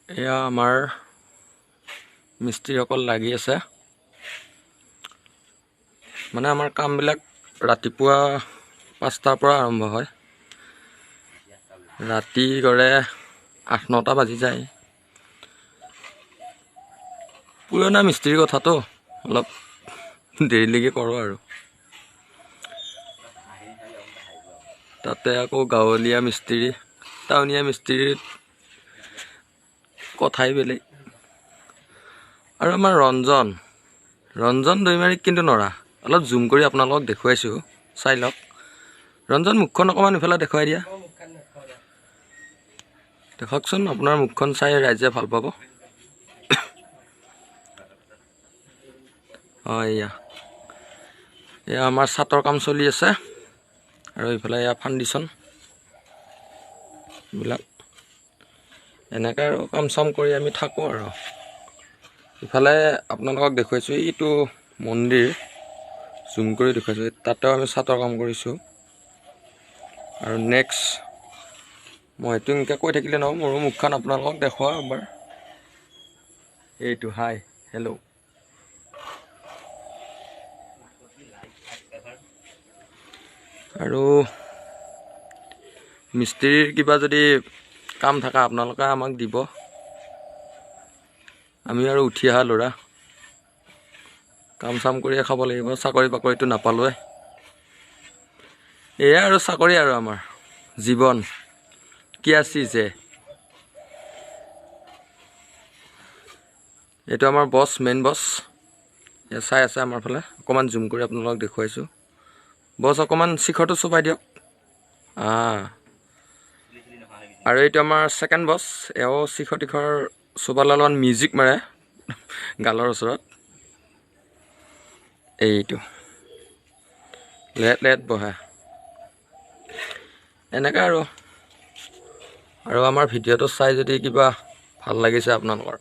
এয়া আমাৰ মিস্ত্ৰীসকল লাগি আছে। মানে আমাৰ কামবিলাক ৰাতিপুৱা 5টাৰ পৰা আৰম্ভ হয়, ৰাতি গড়ে 8-9টা বাজি যায়। পুৰণা মিস্ত্ৰীৰ কথাটো অলপ দেৰিলৈকে কৰোঁ আৰু তাতে আকৌ গাঁৱলীয়া মিস্ত্ৰী, টাউনীয়া মিস্ত্ৰীৰ কথাই বেলেগ। আৰু আমাৰ ৰঞ্জন দৈমাৰীক কিন্তু নৰা অলপ জুম কৰি আপোনালোকক দেখুৱাইছোঁ, চাই লওক। ৰঞ্জন মুখখন অকণমান ইফালে দেখুৱাই দিয়া, দেখকচোন। আপোনাৰ মুখখন চাই ৰাইজে ভাল পাব। এয়া আমাৰ ছাতৰ কাম চলি আছে আৰু এইফালে এয়া ফাউণ্ডেশ্যন বিলাক এনেকৈ আৰু কাম চাম কৰি আমি থাকোঁ। আৰু ইফালে আপোনালোকক দেখুৱাইছোঁ এইটো মন্দিৰ, জুম কৰি দেখুৱাইছোঁ, তাতেও আমি ছাতৰ কাম কৰিছোঁ। আৰু নেক্সট মই এইটো এনেকৈ কৈ থাকিলে নহ'ব, মোৰো মুখখন আপোনালোকক দেখুৱাওঁ এবাৰ। এইটো হাই হেল্ল'। আৰু মিস্ত্ৰীৰ কিবা যদি কাম থাকে আপোনালোকে আমাক দিব, আমি আৰু উঠি অহা ল'ৰা কাম চাম কৰিয়ে খাব লাগিব, চাকৰি বাকৰিটো নাপালোৱে। এয়া আৰু চাকৰি আৰু আমাৰ জীৱন কি আছে। এইটো আমাৰ বছ, মেইন বছ চাই আছে আমাৰ ফালে। অকণমান জুম কৰি আপোনালোকক দেখুৱাইছোঁ। বছ অকণমান শিখৰটো চপাই দিয়ক। আৰু এইটো আমাৰ ছেকেণ্ড বছ, এওঁ শিখৰ তীখৰ চোবালে অলপমান মিউজিক মাৰে গালৰ ওচৰত। এইটো লেট বহে এনেকৈ আৰু আমাৰ ভিডিঅ'টো চাই যদি কিবা ভাল লাগিছে আপোনালোকৰ,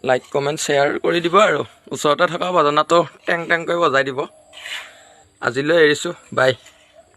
লাইক কমেণ্ট শ্বেয়াৰ কৰি দিব। আৰু ওচৰতে থকা বাজনাটো টেং টেংকৈ বজাই দিব। আজিলৈ এৰিছোঁ, বাই।